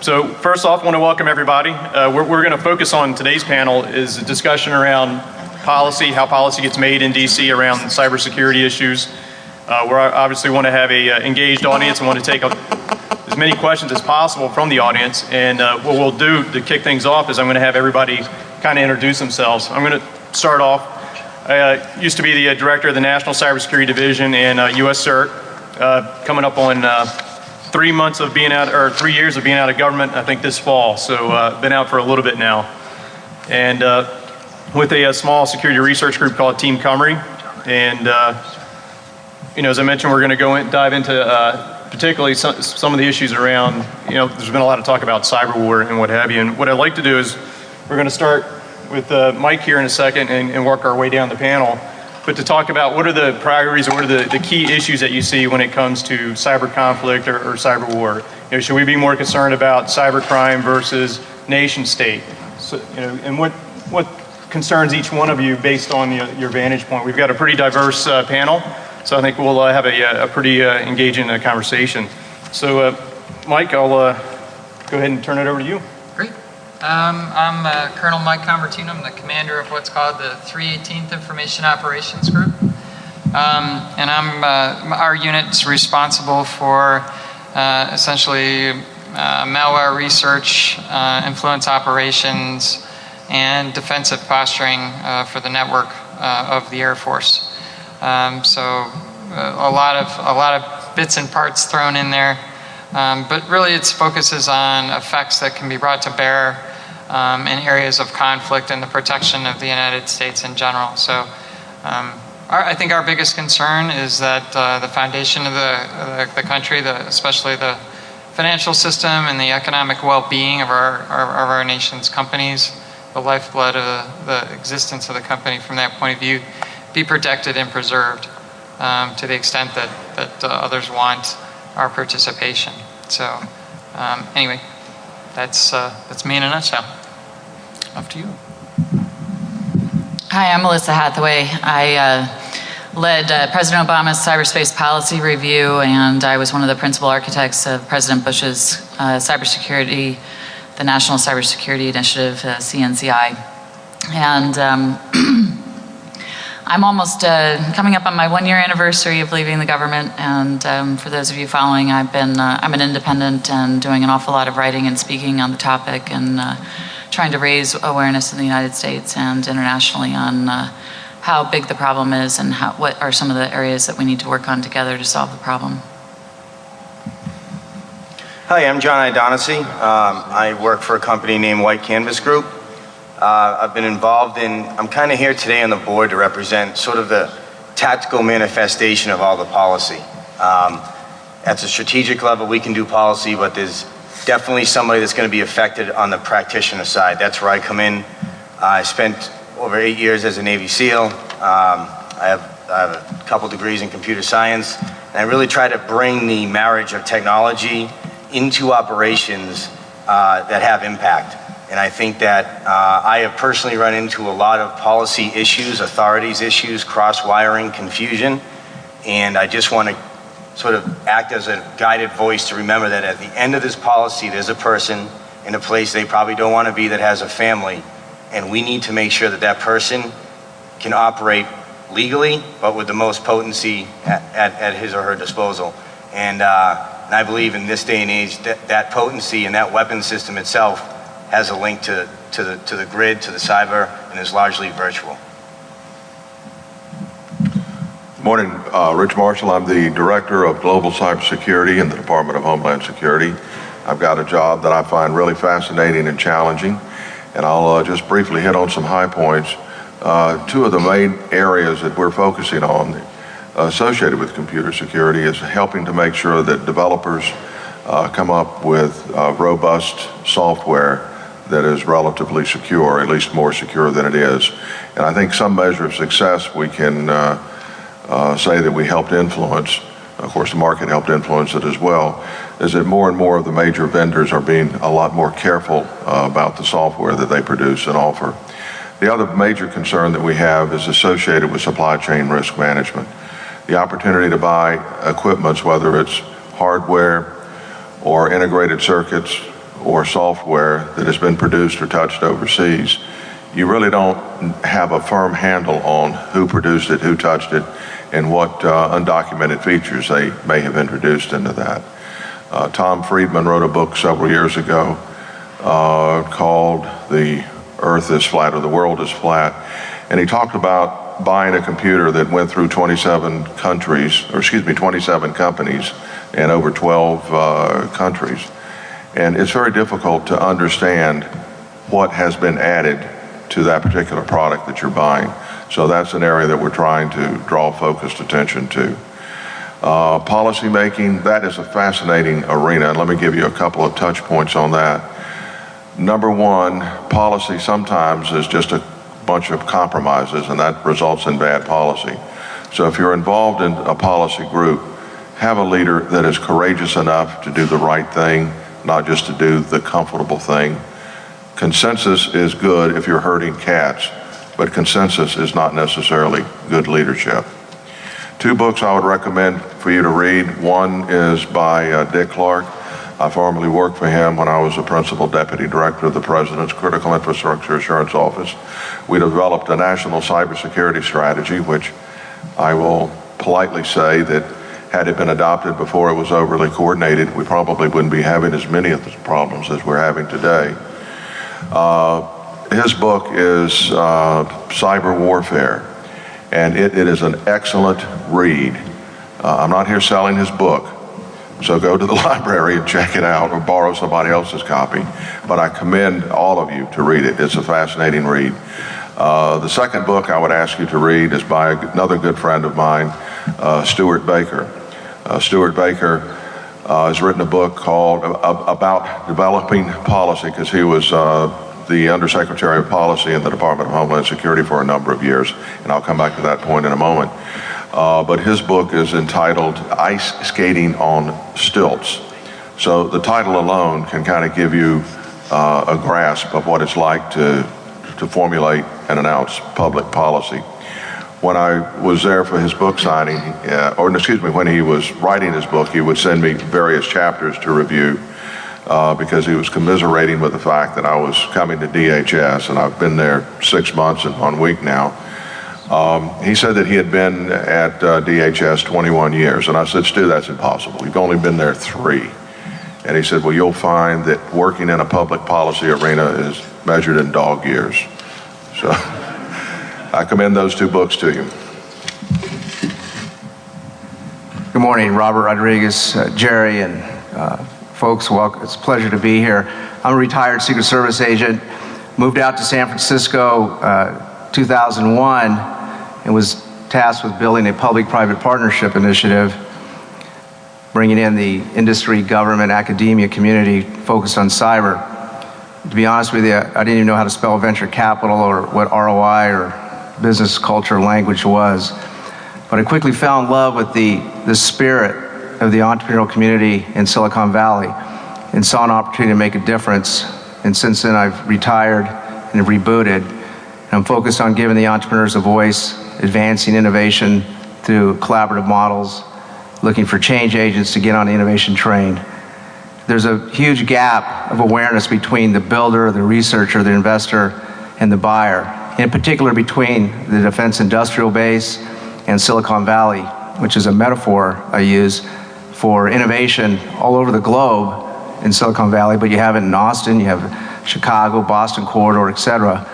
So first off, I want to welcome everybody. We're going to focus on today's panel is a discussion around policy, how policy gets made in DC around cybersecurity issues. We obviously want to have a engaged audience and want to take as many questions as possible from the audience. And what we'll do to kick things off is I'm going to have everybody kind of introduce themselves. I'm going to start off. I used to be the director of the National Cybersecurity Division in US CERT, coming up on 3 months of being out, or 3 years of being out of government, I think this fall. So been out for a little bit now. And with a small security research group called Team Cumry. And as I mentioned, we're going to dive into particularly some of the issues around, there's been a lot of talk about cyber war and what have you. And what I'd like to do is we're going to start with Mike here in a second and work our way down the panel. But to talk about what are the priorities or what are the key issues that you see when it comes to cyber conflict or cyber war? Should we be more concerned about cyber crime versus nation state? So, and what concerns each one of you based on your vantage point? We've got a pretty diverse panel, so I think we'll have a pretty engaging conversation. So Mike, I'll go ahead and turn it over to you. Great. I'm Colonel Mike Convertino. I'm the commander of what's called the 318th Information Operations Group. And our unit's responsible for essentially malware research, influence operations, and defensive posturing for the network of the Air Force. So a lot of bits and parts thrown in there. But really its focuses on effects that can be brought to bear in areas of conflict and the protection of the United States in general. So I think our biggest concern is that the foundation of the country, especially the financial system and the economic well-being of our nation's companies, the lifeblood of the existence of the company from that point of view, be protected and preserved to the extent that others want our participation. So anyway, that's me in a nutshell. Off to you. Hi, I'm Melissa Hathaway. I led President Obama's cyberspace policy review, and I was one of the principal architects of President Bush's cybersecurity, the National Cybersecurity Initiative, CNCI. And I'm almost coming up on my 1-year anniversary of leaving the government, and for those of you following, I'm an independent and doing an awful lot of writing and speaking on the topic and trying to raise awareness in the United States and internationally on how big the problem is and what are some of the areas that we need to work on together to solve the problem. Hi, I'm John O'Donoghue. I work for a company named White Canvas Group. I've been involved I'm kind of here today on the board to represent sort of the tactical manifestation of all the policy. At the strategic level, we can do policy, but there's definitely somebody that's going to be affected on the practitioner side. That's where I come in. I spent over 8 years as a Navy SEAL. I have a couple degrees in computer science, and I really try to bring the marriage of technology into operations that have impact. And I think that I have personally run into a lot of policy issues, authorities issues, cross-wiring, confusion, and I just want to sort of act as a guided voice to remember that at the end of this policy, there's a person in a place they probably don't want to be that has a family, and we need to make sure that that person can operate legally, but with the most potency at his or her disposal. And I believe in this day and age that potency and that weapon system itself has a link to the grid, to the cyber, and is largely virtual. Morning, Rich Marshall. I'm the Director of Global Cybersecurity in the Department of Homeland Security. I've got a job that I find really fascinating and challenging, and I'll just briefly hit on some high points. Two of the main areas that we're focusing on associated with computer security is helping to make sure that developers come up with robust software that is relatively secure, at least more secure than it is. And I think some measure of success we can say that we helped influence, of course the market helped influence it as well, is that more and more of the major vendors are being a lot more careful about the software that they produce and offer. The other major concern that we have is associated with supply chain risk management. The opportunity to buy equipment, whether it's hardware or integrated circuits or software that has been produced or touched overseas, you really don't have a firm handle on who produced it, who touched it, and what undocumented features they may have introduced into that. Tom Friedman wrote a book several years ago called The Earth is Flat, or The World is Flat, and he talked about buying a computer that went through 27 countries, or excuse me, 27 companies in over 12 countries. And it's very difficult to understand what has been added to that particular product that you're buying. So that's an area that we're trying to draw focused attention to. Policy making, that is a fascinating arena, and let me give you a couple of touch points on that. Number one, policy sometimes is just a bunch of compromises, and that results in bad policy. So if you're involved in a policy group, have a leader that is courageous enough to do the right thing, not just to do the comfortable thing. Consensus is good if you're herding cats, but consensus is not necessarily good leadership. Two books I would recommend for you to read. One is by Dick Clark. I formerly worked for him when I was the Principal Deputy Director of the President's Critical Infrastructure Assurance Office. We developed a national cybersecurity strategy, which I will politely say that had it been adopted before it was overly coordinated, we probably wouldn't be having as many of the problems as we're having today. His book is Cyber Warfare, and it is an excellent read. I'm not here selling his book, so go to the library and check it out or borrow somebody else's copy, but I commend all of you to read it. It's a fascinating read. The second book I would ask you to read is by another good friend of mine, Stuart Baker. Stuart Baker has written a book called about developing policy, because he was the Undersecretary of Policy in the Department of Homeland Security for a number of years, and I'll come back to that point in a moment. But his book is entitled Ice Skating on Stilts. So the title alone can kind of give you a grasp of what it's like to formulate and announce public policy. When I was there for his book signing, when he was writing his book, he would send me various chapters to review because he was commiserating with the fact that I was coming to DHS, and I've been there 6 months and 1 week now. He said that he had been at DHS 21 years, and I said, Stu, that's impossible. You've only been there 3. And he said, well, you'll find that working in a public policy arena is measured in dog years. So I commend those 2 books to you. Good morning, Robert Rodriguez, Jerry, and folks. Welcome. It's a pleasure to be here. I'm a retired Secret Service agent. Moved out to San Francisco 2001 and was tasked with building a public-private partnership initiative, bringing in the industry, government, academia community focused on cyber. To be honest with you, I didn't even know how to spell venture capital or what ROI or business culture language was. But I quickly fell in love with the spirit of the entrepreneurial community in Silicon Valley and saw an opportunity to make a difference. And since then, I've retired and have rebooted. And I'm focused on giving the entrepreneurs a voice, advancing innovation through collaborative models, looking for change agents to get on the innovation train. There's a huge gap of awareness between the builder, the researcher, the investor, and the buyer. In particular, between the defense industrial base and Silicon Valley, which is a metaphor I use for innovation all over the globe in Silicon Valley, but you have it in Austin, you have Chicago, Boston corridor, et cetera,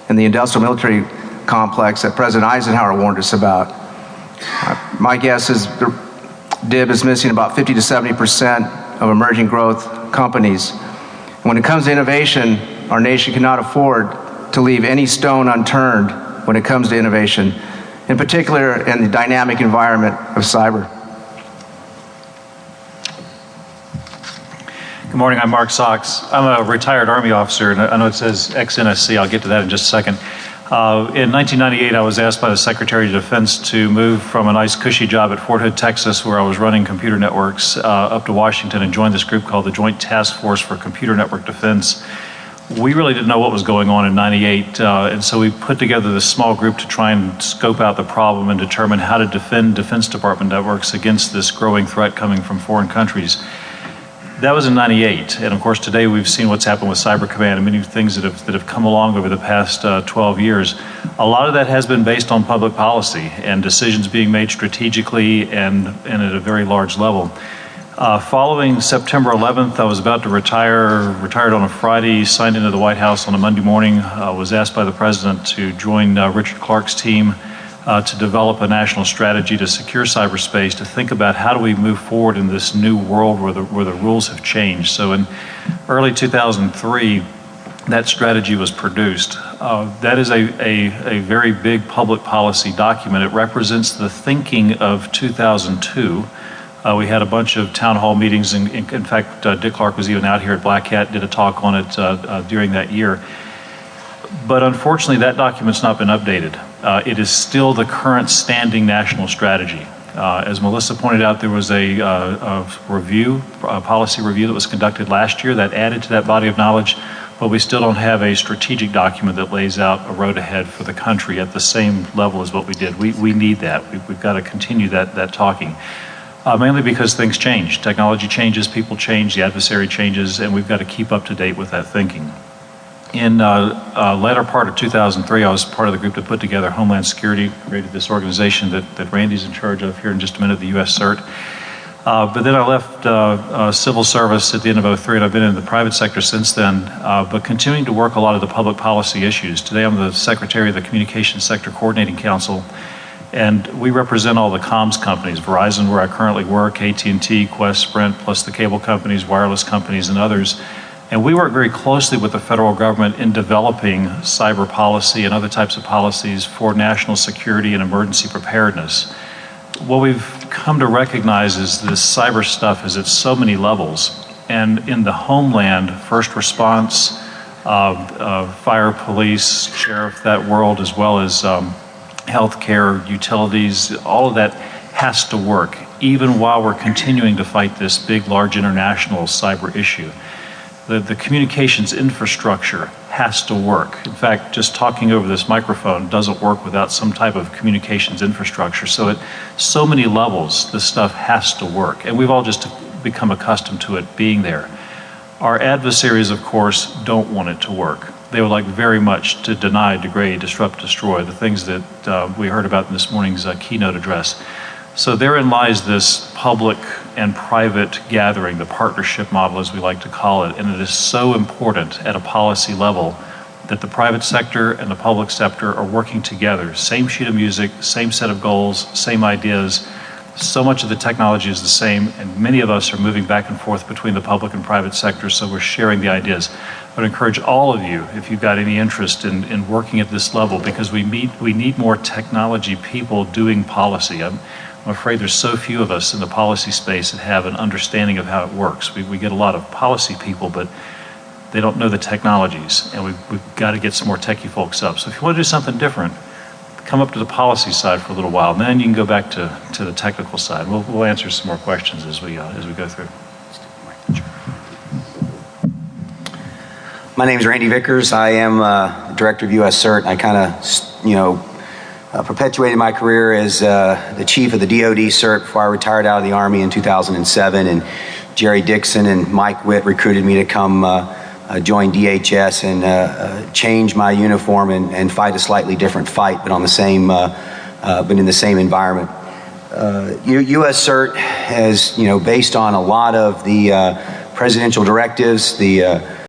and the industrial military complex that President Eisenhower warned us about. My guess is the DIB is missing about 50 to 70% of emerging growth companies. When it comes to innovation, our nation cannot afford to leave any stone unturned when it comes to innovation, in particular in the dynamic environment of cyber. Good morning, I'm Mark Sox. I'm a retired Army officer, and I know it says ex-NSC, I'll get to that in just a second. In 1998, I was asked by the Secretary of Defense to move from a nice cushy job at Fort Hood, Texas, where I was running computer networks, up to Washington and join this group called the Joint Task Force for Computer Network Defense. We really didn't know what was going on in 98, and so we put together this small group to try and scope out the problem and determine how to defend Defense Department networks against this growing threat coming from foreign countries. That was in '98, and of course today we've seen what's happened with Cyber Command and many things that have come along over the past 12 years. A lot of that has been based on public policy and decisions being made strategically and at a very large level. Following September 11th, I was about to retired on a Friday, signed into the White House on a Monday morning, was asked by the President to join Richard Clark's team to develop a national strategy to secure cyberspace, to think about how do we move forward in this new world where the rules have changed. So in early 2003, that strategy was produced. That is a very big public policy document. It represents the thinking of 2002. We had a bunch of town hall meetings, and in fact, Dick Clark was even out here at Blackhat, did a talk on it during that year. But unfortunately, that document's not been updated. It is still the current standing national strategy. As Melissa pointed out, there was a policy review that was conducted last year that added to that body of knowledge, but we still don't have a strategic document that lays out a road ahead for the country at the same level as what we did. We need that. We've got to continue that talking. Mainly because things change. Technology changes, people change, the adversary changes, and we've got to keep up to date with that thinking. In latter part of 2003, I was part of the group that put together Homeland Security, created this organization that Randy's in charge of here in just a minute, the U.S. CERT. But then I left civil service at the end of '03, and I've been in the private sector since then, but continuing to work a lot of the public policy issues. Today I'm the secretary of the Communications Sector Coordinating Council, and we represent all the comms companies, Verizon, where I currently work, AT&T, Qwest, Sprint, plus the cable companies, wireless companies, and others. And we work very closely with the federal government in developing cyber policy and other types of policies for national security and emergency preparedness. What we've come to recognize is this cyber stuff is at so many levels. And in the homeland, first response, fire, police, sheriff, that world, as well as healthcare, utilities, all of that has to work, even while we're continuing to fight this big, large international cyber issue. The communications infrastructure has to work. In fact, just talking over this microphone doesn't work without some type of communications infrastructure. So at so many levels, this stuff has to work. And we've all just become accustomed to it being there. Our adversaries, of course, don't want it to work. They would like very much to deny, degrade, disrupt, destroy, the things that we heard about in this morning's keynote address. So therein lies this public and private gathering, the partnership model as we like to call it, and it is so important at a policy level that the private sector and the public sector are working together. Same sheet of music, same set of goals, same ideas. So much of the technology is the same, and many of us are moving back and forth between the public and private sector, so we're sharing the ideas. I would encourage all of you, if you've got any interest in working at this level, because we need more technology people doing policy. I'm afraid there's so few of us in the policy space that have an understanding of how it works. We get a lot of policy people, but they don't know the technologies, and we've got to get some more techie folks up. So if you want to do something different, come up to the policy side for a little while, and then you can go back to the technical side. We'll answer some more questions as we go through. My name is Randy Vickers. I am Director of U.S. CERT. I kind of, perpetuated my career as the chief of the DoD CERT before I retired out of the Army in 2007. And Jerry Dixon and Mike Witt recruited me to come join DHS and change my uniform and fight a slightly different fight, but on the same, but in the same environment. U.S. CERT has, based on a lot of the presidential directives, the